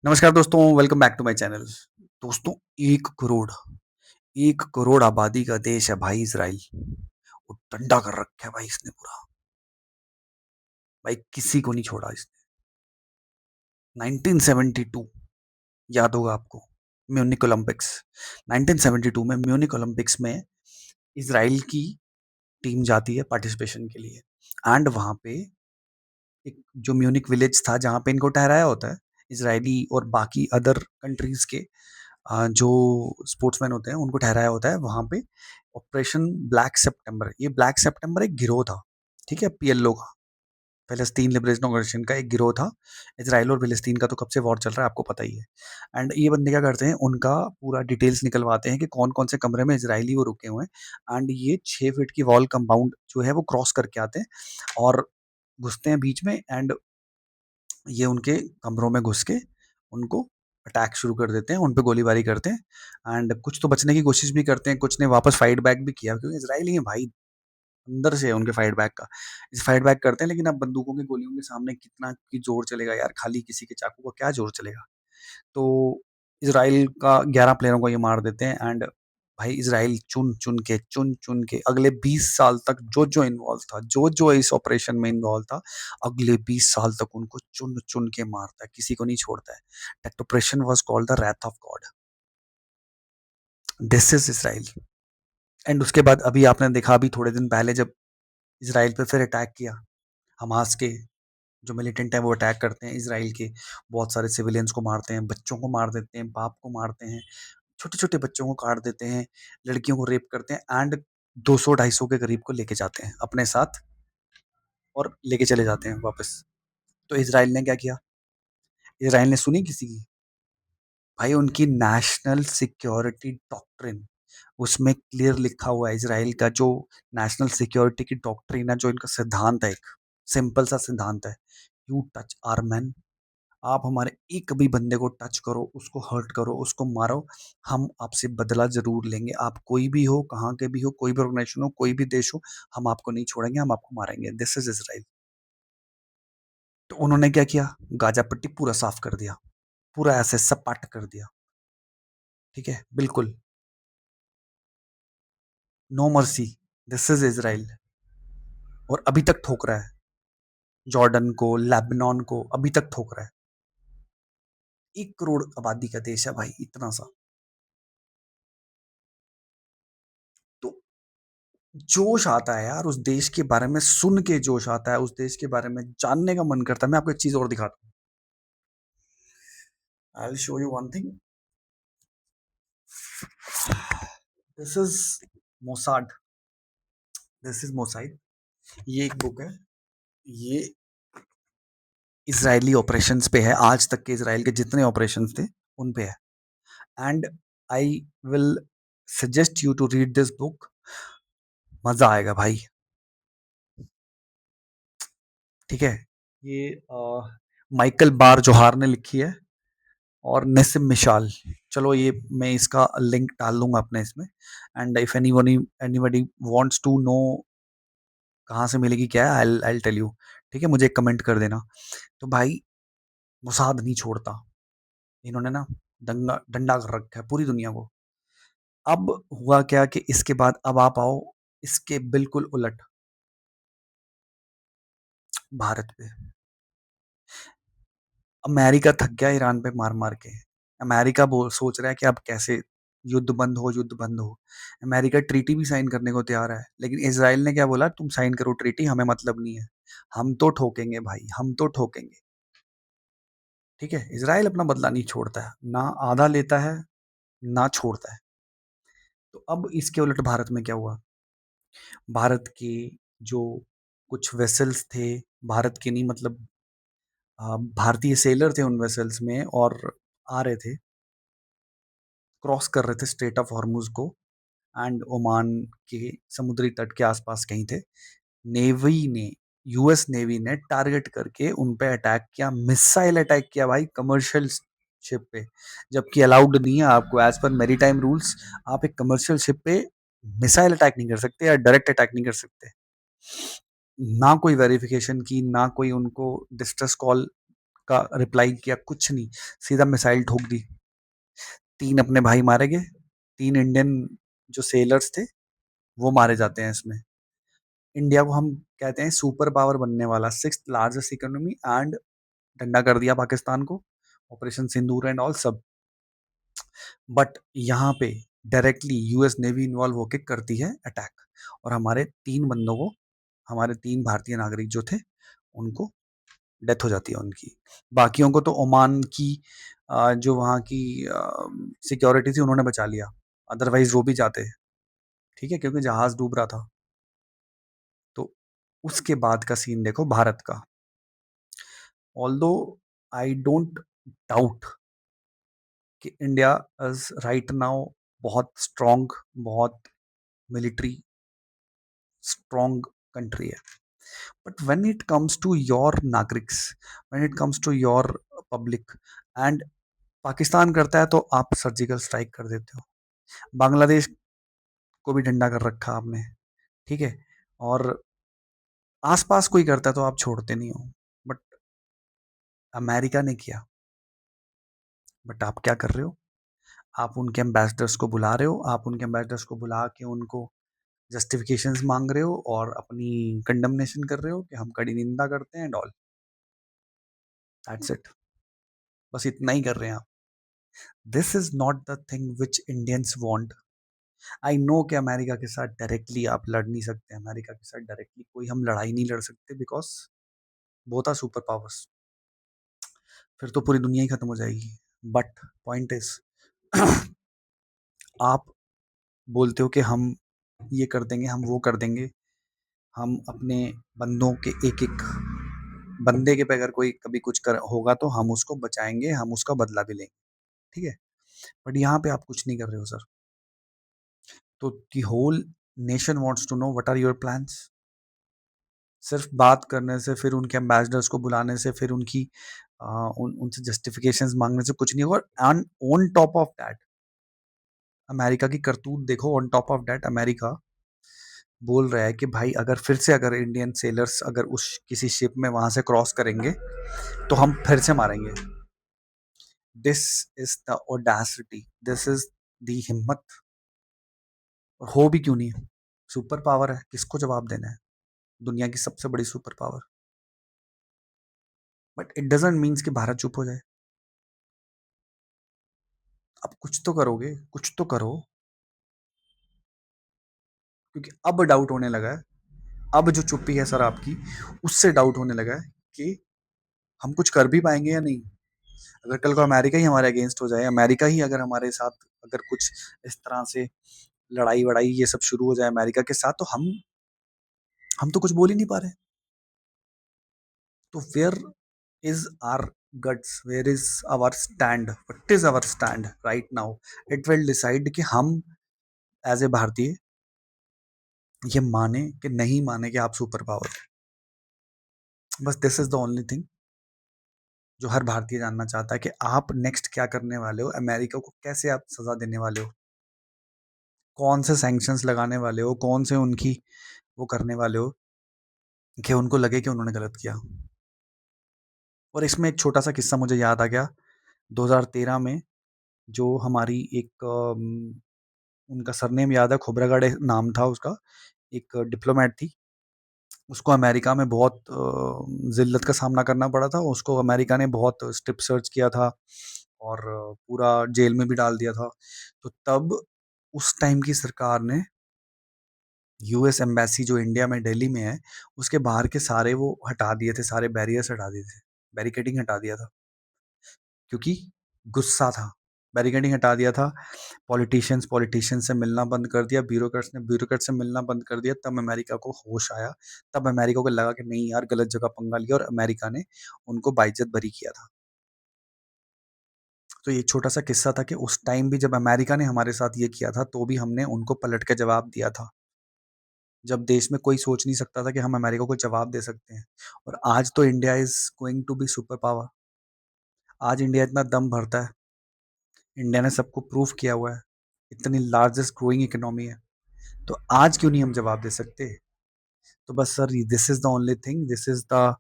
नमस्कार दोस्तों, welcome back to my channel. दोस्तों, 1 करोड़ 1 करोड़ आबादी का देश है भाई इज़राइल। वो ठंडा कर रखा है भाई इसने पूरा। भाई किसी को नहीं छोड़ा इसने। 1972 याद होगा आपको, म्यूनिक ओलंपिक्स। 1972 में म्यूनिक ओलंपिक्स में इज़राइल की टीम जाती है पार्टिसिपेशन के लिए। एंड वहाँ पे एक जो म्यूनिक विलेज था जहाँ पे इनको ठहराया होता है, इज़राइली और बाकी अदर कंट्रीज़ के जो स्पोर्ट्समैन होते हैं उनको ठहराया होता है वहाँ पे। ऑपरेशन ब्लैक सितंबर, ये ब्लैक सितंबर एक गिरोह था, ठीक है, पीएलओ का, फ़लस्तीन लिबरेशन ऑर्गेनाइजेशन का एक गिरोह था। इज़राइल और फ़लस्तीन का तो कब से वॉर चल रहा है आपको पता ही है। एंड ये बंदे क्या करते हैं, उनका पूरा डिटेल्स निकलवाते हैं कि कौन-कौन से कमरे में इज़राइली वो रुके हुए हैं। एंड ये 6 फीट की वॉल कंपाउंड जो है वो क्रॉस करके आते हैं और घुसते हैं बीच में। एंड ये उनके कमरों में घुस के उनको अटैक शुरू कर देते हैं, उन पे गोलीबारी करते हैं। एंड कुछ तो बचने की कोशिश भी करते हैं, कुछ ने वापस फाइट बैक भी किया क्योंकि इज़राइली हैं भाई, अंदर से है उनके फाइट बैक का। इस फाइट बैक करते हैं, लेकिन अब बंदूकों की गोलियों के सामने कितना की ज़ोर चलेगा यार, खाली किसी के चाकू का क्या ज़ोर चलेगा। तो इज़राइल का 11 प्लेयरों को ये मार देते हैं। एंड भाई इज़राइल चुन-चुन के अगले 20 साल तक जो-जो इन्वॉल्व था, जो-जो इस ऑपरेशन में इन्वॉल्व था, अगले 20 साल तक उनको चुन-चुन के मारता है, किसी को नहीं छोड़ता है। That operation was called the wrath of God. This is Israel. And उसके बाद अभी आपने देखा, अभी थोड़े दिन पहले जब इज़राइल पे फिर अटैक किया, हमास के जो मिलिटेंट हैं वो अटैक करते हैं इज़राइल के, बहुत सारे सिविलियंस को मारते हैं, बच्चों को मार देते हैं, बाप को मारते हैं, छोटे-छोटे बच्चों को काट देते हैं, लड़कियों को रेप करते हैं। एंड 200-250 के करीब को लेके जाते हैं अपने साथ और लेके चले जाते हैं वापस। तो इज़राइल ने क्या किया? इज़राइल ने सुनी किसी की? भाई उनकी नेशनल सिक्योरिटी डॉक्ट्रिन, उसमें क्लियर लिखा हुआ है, इज़राइल का जो नेशनल सिक्योरिटी की डॉक्ट्रिन है, जो इनका सिद्धांत है, एक सिंपल सा सिद्धांत है, यू टच आवर मैन, आप हमारे एक भी बंदे को टच करो, उसको हर्ट करो, उसको मारो, हम आपसे बदला ज़रूर लेंगे। आप कोई भी हो, कहाँ के भी हो, कोई भी ऑर्गेनाइज़ेशन हो, कोई भी देश हो, हम आपको नहीं छोड़ेंगे, हम आपको मारेंगे। This is Israel. तो उन्होंने क्या किया? गाज़ा पट्टी पूरा साफ कर दिया, पूरा ऐसे सपाट कर दिया, ठीक है? बिल्कुल, no mercy, this is Israel. और अभी तक ठोक रहा है, जॉर्डन को, लेबनान को अभी तक ठोक रहा है। 1 करोड़ आबादी का देश है भाई, इतना सा। तो जोश आता है यार, उस देश के बारे में सुन के जोश आता है, उस देश के बारे में जानने का मन करता है। मैं आपको एक चीज और दिखाता हूँ। I will show you one thing. This is Mossad, this is Mossad. ये एक बुक है, ये इजरायली ऑपरेशंस पे है, आज तक के इसराइल के जितने ऑपरेशंस थे उन पे है। And I will suggest you to read this book, मजा आएगा भाई, ठीक है। ये माइकल बार जोहार ने लिखी है और नेसिम मिशाल। चलो ये मैं इसका लिंक डाल दूंगा अपने इसमें। And if anybody wants to know कहाँ से मिलेगी क्या है, आई आई टेल यू, ठीक है, मुझे कमेंट कर देना। तो भाई मुसाद नहीं छोड़ता, इन्होंने ना दंगा डंडा कर रखा है पूरी दुनिया को। अब हुआ क्या कि इसके बाद अब आप आओ इसके बिल्कुल उलट, भारत पे। अमेरिका थक गया ईरान पे मार मार के। अमेरिका बोल सोच रहा है कि अब कैसे युद्ध बंद हो, युद्ध बंद हो। अमेरिका ट्रीटी भी साइन करने को तैयार है, लेकिन इसराइल ने क्या बोला, तुम साइन करो ट्रीटी, हमें मतलब नहीं है, हम तो ठोकेंगे भाई, हम तो ठोकेंगे। ठीक है, इसराइल अपना बदला नहीं छोड़ता है, ना आधा लेता है ना छोड़ता है। तो अब इसके उलट भारत में क्या हुआ? भारत के जो कुछ वेसल्स थे, भारत के नहीं मतलब भारतीय सेलर थे उन वेसल्स में, और आ रहे थे, क्रॉस कर रहे थे स्ट्रेट ऑफ हॉर्मुज को, एंड ओमान के समुद्री तट के आसपास कहीं थे। नेवी ने, यूएस नेवी ने टारगेट करके उन पे अटैक किया, मिसाइल अटैक किया भाई, कमर्शियल शिप पे। जबकि अलाउड नहीं है आपको, एज पर मेरीटाइम रूल्स, आप एक कमर्शियल शिप पे मिसाइल अटैक नहीं कर सकते या डायरेक्ट अटैक नहीं कर सकते। ना कोई वेरिफिकेशन की, ना कोई उनको डिस्ट्रेस कॉल का रिप्लाई किया, कुछ नहीं, सीधा मिसाइल ठोक दी। 3 अपने भाई मारे गए, 3 इंडियन जो सेलर्स थे वो मारे जाते हैं इसमें। इंडिया को हम कहते हैं सुपर पावर बनने वाला, 6th लार्जेस्ट इकोनॉमी, एंड डंडा कर दिया पाकिस्तान को, ऑपरेशन सिंदूर एंड ऑल सब। बट यहाँ पे डायरेक्टली यूएस नेवी इन्वॉल्व होके करती है अटैक, और हमारे 3 बंदों को, हमारे 3 भारतीय नागरिक जो थे उनको डेथ हो जाती है उनकी। बाकियों को तो ओमान की जो वहाँ की सिक्योरिटी थी उन्होंने बचा लिया, अदरवाइज वो भी जाते। ठीक है, क्योंकि जहाज डूब रहा था। तो उसके बाद का सीन देखो भारत का। ऑल्दो आई डोंट डाउट कि इंडिया इज राइट नाउ बहुत स्ट्रॉन्ग, बहुत मिलिट्री स्ट्रॉन्ग कंट्री है, but when it comes to your नागरिक्स, when it comes to your public, and Pakistan करता है तो आप सर्जिकल स्ट्राइक कर देते हो, बांग्लादेश को भी डंडा कर रखा आपने, ठीक है, और आसपास कोई करता है तो आप छोड़ते नहीं हो, बट अमेरिका ने किया। बट आप क्या कर रहे हो, आप उनके एम्बेसडर्स को बुला रहे हो, आप उनके एम्बेसडर्स को बुला के उनको जस्टिफिकेशंस मांग रहे हो और अपनी कंडमनेशन कर रहे हो कि हम कड़ी निंदा करते हैं एंड ऑल। दैट्स इट, बस इतना ही कर रहे हैं आप। This is not the thing which Indians want. I know कि अमेरिका के साथ डायरेक्टली आप लड़ नहीं सकते, अमेरिका के साथ डायरेक्टली कोई हम लड़ाई नहीं लड़ सकते, because both are super powers, फिर तो पूरी दुनिया ही खत्म हो जाएगी। बट पॉइंट इज आप बोलते हो कि हम ये कर देंगे, हम वो कर देंगे, हम अपने बंदों के एक एक बंदे के पे अगर कोई कभी कुछ कर होगा तो हम उसको बचाएंगे, हम उसका बदला भी लेंगे, ठीक है, बट यहाँ पे आप कुछ नहीं कर रहे हो सर। तो the whole nation wants to know what are your plans. सिर्फ बात करने से, फिर उनके एम्बेसडर्स को बुलाने से, फिर उनकी उनसे जस्टिफिकेशंस मांगने से कुछ नहीं होगा। And on top of that America की करतूत देखो, on top of that America बोल रहा है कि भाई अगर फिर से अगर इंडियन सेलर्स अगर उस किसी शिप में वहां से क्रॉस करेंगे तो हम फिर से मारेंगे। This is the audacity, this is the हिम्मत। और हो भी क्यों नहीं, सुपर पावर है, किसको जवाब देना है, दुनिया की सबसे बड़ी super power. But it doesn't means कि भारत चुप हो जाए। अब कुछ तो करोगे, कुछ तो करो, क्योंकि अब डाउट होने लगा है, अब जो चुप्पी है सर आपकी, उससे डाउट होने लगा है कि हम कुछ कर भी पाएंगे या नहीं। अगर कल को अमेरिका ही हमारे अगेंस्ट हो जाए, अमेरिका ही अगर हमारे साथ अगर कुछ इस तरह से लड़ाई वड़ाई ये सब शुरू हो जाए अमेरिका के साथ, तो हम तो कुछ बोल ही नहीं पा रहे। तो where is our guts, where is our stand, what is our stand right now. It will decide कि हम एज ए भारतीय ये माने कि नहीं माने कि आप सुपर पावर। बस this is the only thing जो हर भारतीय जानना चाहता है कि आप नेक्स्ट क्या करने वाले हो, अमेरिका को कैसे आप सजा देने वाले हो, कौन से सैंक्शंस लगाने वाले हो, कौन से उनकी वो करने वाले हो कि उनको लगे कि उन्होंने गलत किया। और इसमें एक छोटा सा किस्सा मुझे याद आ गया, 2013 में जो हमारी एक उनका सरनेम याद है, खोबरागड़े नाम था उसका, एक डिप्लोमेट थी, उसको अमेरिका में बहुत जिल्लत का सामना करना पड़ा था, उसको अमेरिका ने बहुत स्ट्रिप सर्च किया था और पूरा जेल में भी डाल दिया था। तो तब उस टाइम की सरकार ने यूएस एम्बेसी जो इंडिया में दिल्ली में है उसके बाहर के सारे वो हटा दिए थे, सारे बैरियर्स हटा दिए थे, बैरिकेडिंग हटा दिया था, क्योंकि गुस्सा था, बैरिकेडिंग हटा दिया था। पॉलिटिशियंस पॉलिटिशियंस से मिलना बंद कर दिया, ब्यूरोक्रेट्स ने ब्यूरोक्रेट से मिलना बंद कर दिया। तब अमेरिका को होश आया, तब अमेरिका को लगा कि नहीं यार गलत जगह पंगा लिया, और अमेरिका ने उनको बाइज्जत बरी किया था। तो ये छोटा सा किस्सा था कि उस टाइम भी जब अमेरिका ने हमारे साथ ये किया था तो भी हमने उनको पलट के जवाब दिया था, जब देश में कोई सोच नहीं सकता था कि हम अमेरिका को जवाब दे सकते हैं। और आज तो India is going to be super power. आज इंडिया इतना दम भरता है, इंडिया ने सबको प्रूव किया हुआ है, इतनी लार्जेस्ट ग्रोइंग इकोनॉमी है, तो आज क्यों नहीं हम जवाब दे सकते। तो बस sir this is the only thing, this is the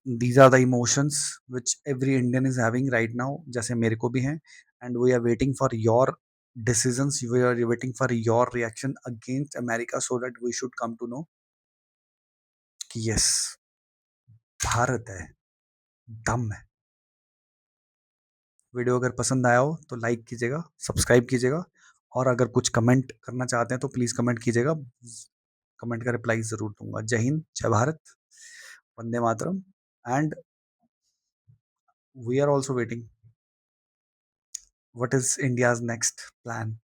These are the emotions which every Indian is having right now, जैसे मेरे को भी हैं, and we are waiting for your decisions, we are waiting for your reaction against America so that we should come to know कि yes, Bharat है, दम है। Video अगर पसंद आया हो तो लाइक कीजिएगा, सब्सक्राइब कीजिएगा, और अगर कुछ कमेंट करना चाहते हैं तो प्लीज़ कमेंट कीजिएगा। कमेंट का रिप्लाई ज़रूर दूँगा। जय हिंद, जय भारत, वंदे मातरम, and we are also waiting what is India's next plan.